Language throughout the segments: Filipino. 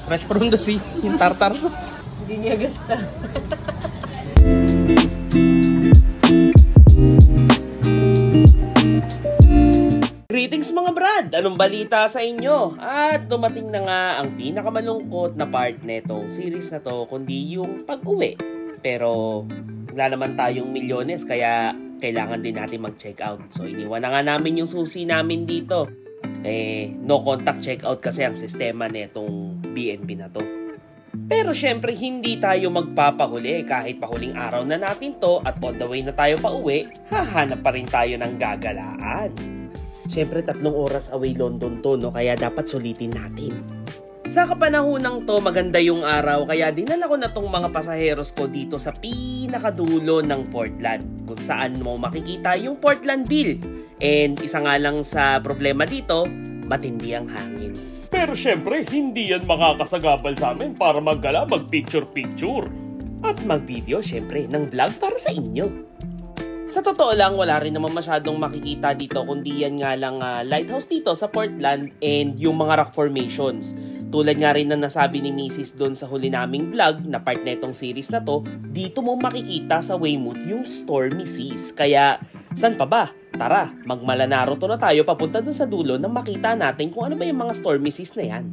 Fresh from the sea, yung tartar sauce. Hindi niya gusto. Greetings mga brad! Anong balita sa inyo? At dumating na nga ang pinakamalungkot na part netong series na to, kundi yung pag-uwi. Pero wala naman tayong milyones kaya kailangan din natin mag-check out. So iniwan na nga namin yung susi namin dito. No contact check out kasi ang sistema netong BNB na to. Pero syempre hindi tayo magpapahuli kahit pahuling araw na natin to at on the way na tayo pa uwi, hahanap pa rin tayo ng gagalaan. Syempre 3 oras away London to, no? Kaya dapat sulitin natin. Sa kapanahonang to, maganda yung araw kaya dinala ko na tong mga pasaheros ko dito sa pinakadulo ng Portland kung saan mo makikita yung Portland Bill. And isa nga lang sa problema dito, matindi ang hangin. Pero syempre, hindi yan makakasagabal sa amin para maggala, mag-picture-picture. At mag-video syempre ng vlog para sa inyo. Sa totoo lang, wala rin naman masyadong makikita dito kundi yan nga lang lighthouse dito sa Portland and yung mga rock formations. Tulad nga rin na nasabi ni Mrs. doon sa huli naming vlog na part na itong series na to, dito mo makikita sa Weymouth yung Stormy Seas. Kaya, saan pa ba? Tara, magmalanaro to na tayo papunta doon sa dulo nang makita natin kung ano ba yung mga Stormy Seas na yan.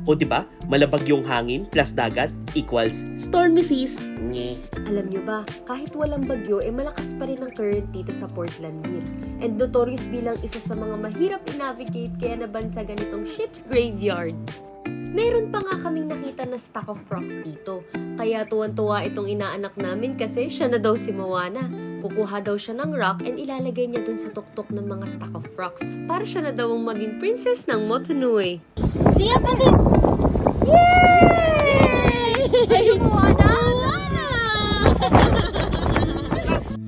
O diba, malabag yung hangin plus dagat equals stormy seas. Nye. Alam nyo ba, kahit walang bagyo, malakas pa rin ang current dito sa Portland Bill. And notorious bilang isa sa mga mahirap i-navigate kaya nabansa ganitong ship's graveyard. Meron pa nga kaming nakita na stack of rocks dito. Kaya tuwan-tuwa itong inaanak namin kasi siya na daw si Moana. Kukuha daw siya ng rock and ilalagay niya dun sa tuktok ng mga stack of rocks para siya na daw ang maging princess ng Motunui. Siya pa din! Yay! Ayun, Moana! Moana!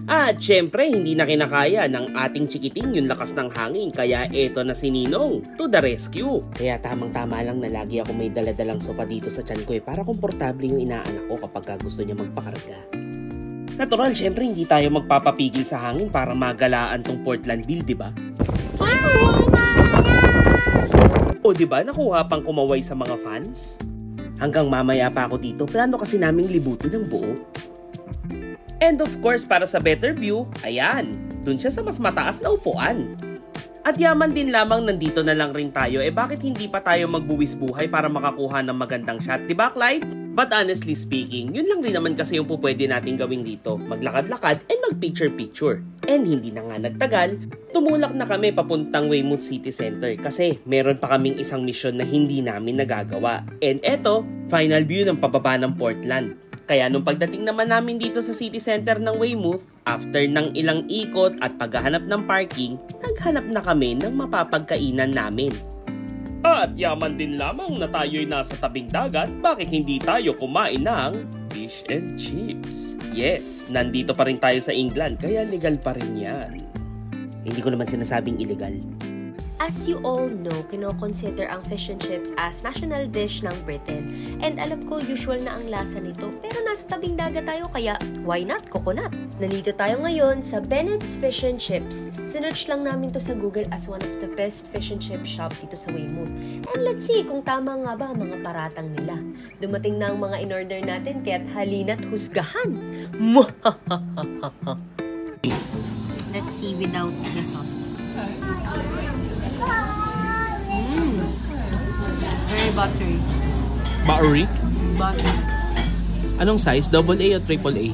At syempre, hindi na kinakaya ng ating chikiting yung lakas ng hangin. Kaya eto na si Ninong to the rescue. Kaya tamang-tama lang na lagi ako may daladalang sopa dito sa tiyan ko para komportable yung inaanak ko kapag gusto niya magpakarga. Natural, syempre hindi tayo magpapapigil sa hangin para magalaan tong Portland Bill, diba? O diba, nakuha pang kumaway sa mga fans? Hanggang mamaya pa ako dito, plano kasi naming libutin ng buo. And of course, para sa better view, ayan, dun siya sa mas mataas na upuan. At yaman din lamang nandito na lang rin tayo, bakit hindi pa tayo magbuwis buhay para makakuha ng magandang shot, diba Clyde? But honestly speaking, yun lang rin naman kasi yung pwede natin gawin dito, maglakad-lakad and mag-picture-picture. And hindi na nga nagtagal, tumulak na kami papuntang Weymouth City Center kasi meron pa kaming isang misyon na hindi namin nagagawa. And eto, final view ng pababa ng Portland. Kaya nung pagdating naman namin dito sa city center ng Weymouth, after ng ilang ikot at paghahanap ng parking, naghanap na kami ng mapapagkainan namin. At yaman din lamang na tayo'y nasa tabing dagat, bakit hindi tayo kumain ng fish and chips? Yes, nandito pa rin tayo sa England, kaya legal pa rin yan. Hindi ko naman sinasabing illegal. As you all know, kino-consider ang fish and chips as national dish ng Britain. And alam ko, usual na ang lasa nito. Pero nasa tabing dagat tayo, kaya why not coconut? Nandito tayo ngayon sa Bennett's Fish and Chips. Sinearch lang namin to sa Google as one of the best fish and chip shop dito sa Weymouth. And let's see kung tama nga ba ang mga paratang nila. Dumating na ang mga in-order natin, kaya't halina't husgahan. Let's see without the sauce. Very buttery. Buttery? Buttery. Anong size? Double A o triple A?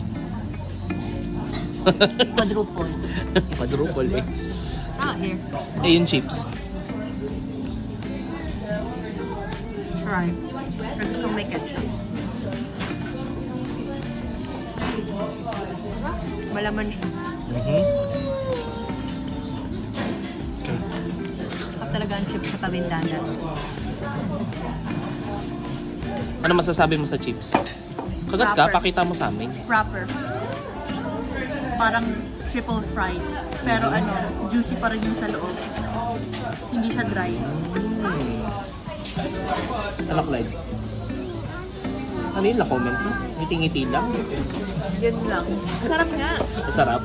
Quadruple. Quadruple A. Here. Yung chips. Try. This is my ketchup. Malaman siya. Talaga ang chips sa tabing dagat. Ano masasabi mo sa chips? Kagat ka, pakita mo sa amin. Proper. Parang triple fried. Pero ano, juicy pa rin yung sa loob. Hindi siya dry. Anak live. Ano yun? Na-comment mo? Ngiti-ngiti lang? Yan lang. Sarap nga. Masarap?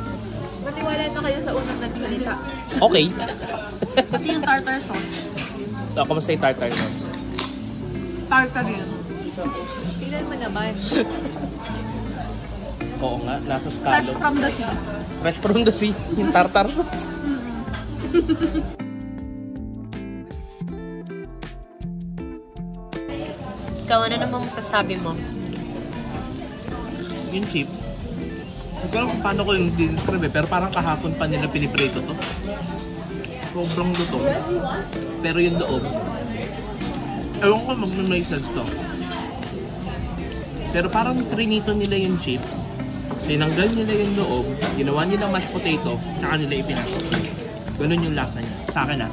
Maniwala na kayo sa unang nagsalita. Okay. Pati yung tartar sauce. Kamusta yung tartar sauce? Tartar yun. Tingnan mo naman. Oo nga, nasa Fresh scallops. from the sea. Fresh from the sea. Yung tartar sauce. Ikaw, ano naman masasabi mo? Yung chips. Hindi ko alam kung paano ko yung describe pero parang kahapon pa nila piniprito to. Sobrang lutong. Pero yung loob, ewan ko mag-may sense to. Pero parang trinito nila yung chips. Tinanggal nila yung loob, ginawa nila mashed potato, tsaka nila ipinasok. Ganun yung lasa niya. Sa akin ah.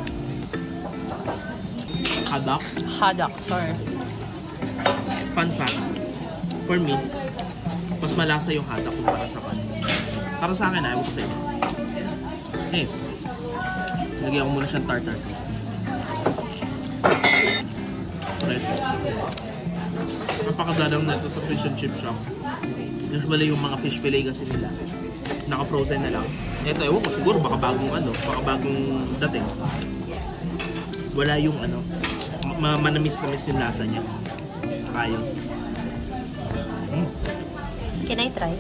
Haddock. Haddock, sorry. Fun fact. For me, mas malasa yung haddock kumpara sa pan. Para sa akin, ayaw ko sa'yo. Eh, lagyan ko muna siyang tartar sauce. Right. Napakadalang na ito sa fish and chip shop. Usually yung mga fish fillet kasi nila, naka-frozen na lang. Ito, ewan ko, siguro baka bagong dating. Wala yung manamis-namis yung lasa niya. Ayos. Can I try?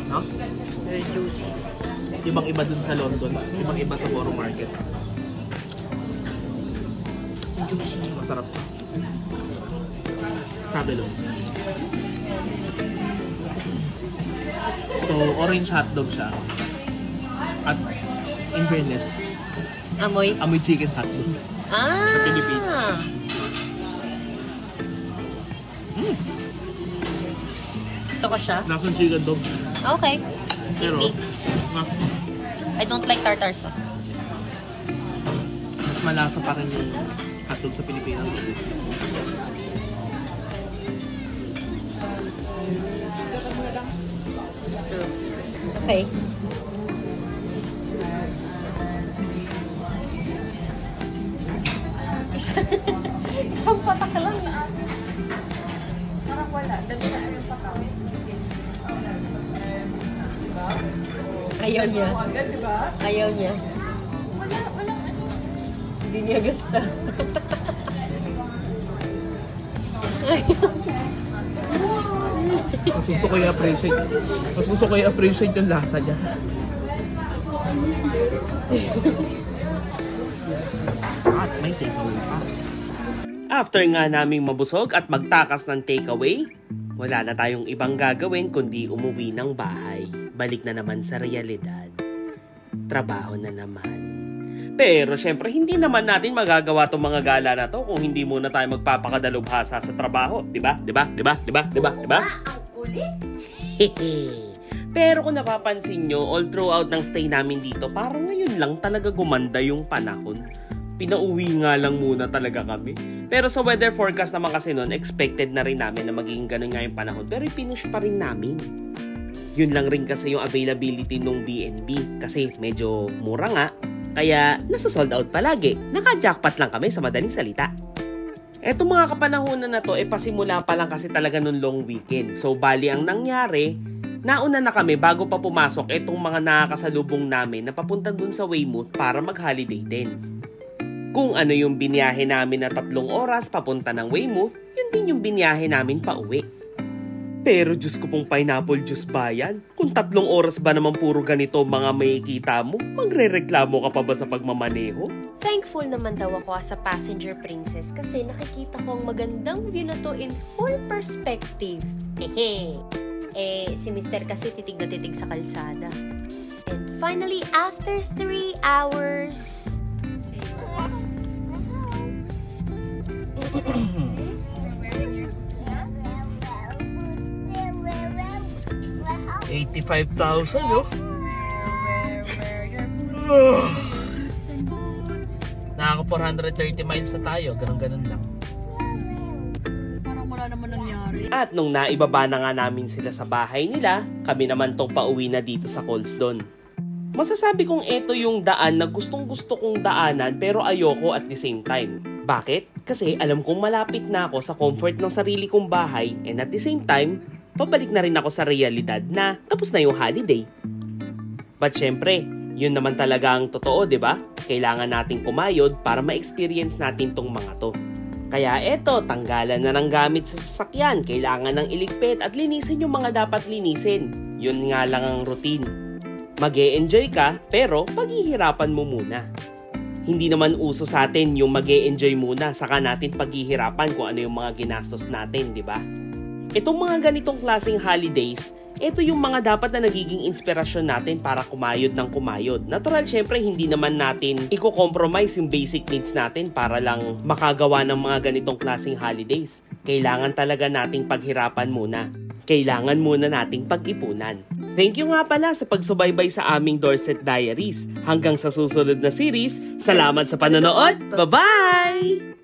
No? Very juicy. Ibang-iba dun sa London, ibang-iba sa Borough Market. Masarap. Sabelones. So, orange hotdog siya. At, in fairness, Amoy? amoy chicken hotdog. Sa Pilipinas. Gusto ko siya? Lasang chicken dog. Okay. Pero, Eat me. I don't like tartar sauce. mas malasa pa rin yung hotdog sa Pilipinas. Okay. Isang patak lang yung asin. Parang wala. Dami na yung pakaw. Ayaw niya. Agad, diba? Ayaw niya. Wala. Hindi niya gusto. Mas gusto ko i-appreciate. Mas gusto ko i-appreciate yung lasa niya. At may takeaway pa. After nga naming mabusog at magtakas ng takeaway, wala na tayong ibang gagawin kundi umuwi ng bahay. Balik na naman sa realidad. Trabaho na naman. Pero syempre, hindi naman natin magagawa itong mga gala na to kung hindi muna tayo magpapakadalubhasa sa trabaho. Diba? Pero kung napapansin nyo, all throughout ng stay namin dito, parang ngayon lang talaga gumanda yung panahon. Pinauwi nga lang muna talaga kami. Pero sa weather forecast naman kasi noon, expected na rin namin na magiging ganun nga yung panahon. Pero pinush pa rin namin. Yun lang rin kasi yung availability nung B&B. Kasi medyo mura nga. Kaya nasa sold out palagi. Naka-jackpot lang kami sa madaling salita. Etong mga kapanahonan na to, pasimula pa lang kasi talaga nung long weekend. So bali ang nangyari, nauna na kami bago pa pumasok etong mga nakakasalubong namin na papunta dun sa Weymouth para mag-holiday din. Kung ano yung biniyahe namin na 3 oras papunta ng Weymouth, yun din yung biniyahe namin pa uwi. Pero Diyos ko pong pineapple juice ba yan? Kung 3 oras ba naman puro ganito mga makikita mo, magre-reklamo ka pa ba sa pagmamaneho? Thankful naman daw ako as a passenger princess kasi nakikita ko ang magandang view na to in full perspective. Hehe. Si Mr. kasi titig na titig sa kalsada. And finally, after 3 hours... 85,000, no? Nakaka 430 miles na tayo, ganun-ganun lang. naman nangyari. At nung naibaba na nga namin sila sa bahay nila, kami naman tong pauwi na dito sa Colston. Masasabi kong ito yung daan na gustong gusto kong daanan pero ayoko at the same time. Bakit? Kasi alam kong malapit na ako sa comfort ng sarili kong bahay and at the same time, pabalik na rin ako sa realidad na tapos na yung holiday. But syempre, yun naman talaga ang totoo, di ba? Kailangan nating kumayod para ma-experience natin tong mga to. Kaya eto, tanggalan na ng gamit sa sasakyan, kailangan ng iligpit at linisin yung mga dapat linisin. Yun nga lang ang routine. Mag-e-enjoy ka, pero paghihirapan mo muna. Hindi naman uso sa atin yung mag-e-enjoy muna, saka natin paghihirapan kung ano yung mga ginastos natin, di ba? Itong mga ganitong klaseng holidays, ito yung mga dapat na nagiging inspirasyon natin para kumayod ng kumayod. Natural, syempre, hindi naman natin i-compromise yung basic needs natin para lang makagawa ng mga ganitong klaseng holidays. Kailangan talaga nating paghirapan muna. Kailangan muna nating pag-ipunan. Thank you nga pala sa pagsubaybay sa aming Dorset Diaries. Hanggang sa susunod na series, salamat sa panonood. Bye-bye!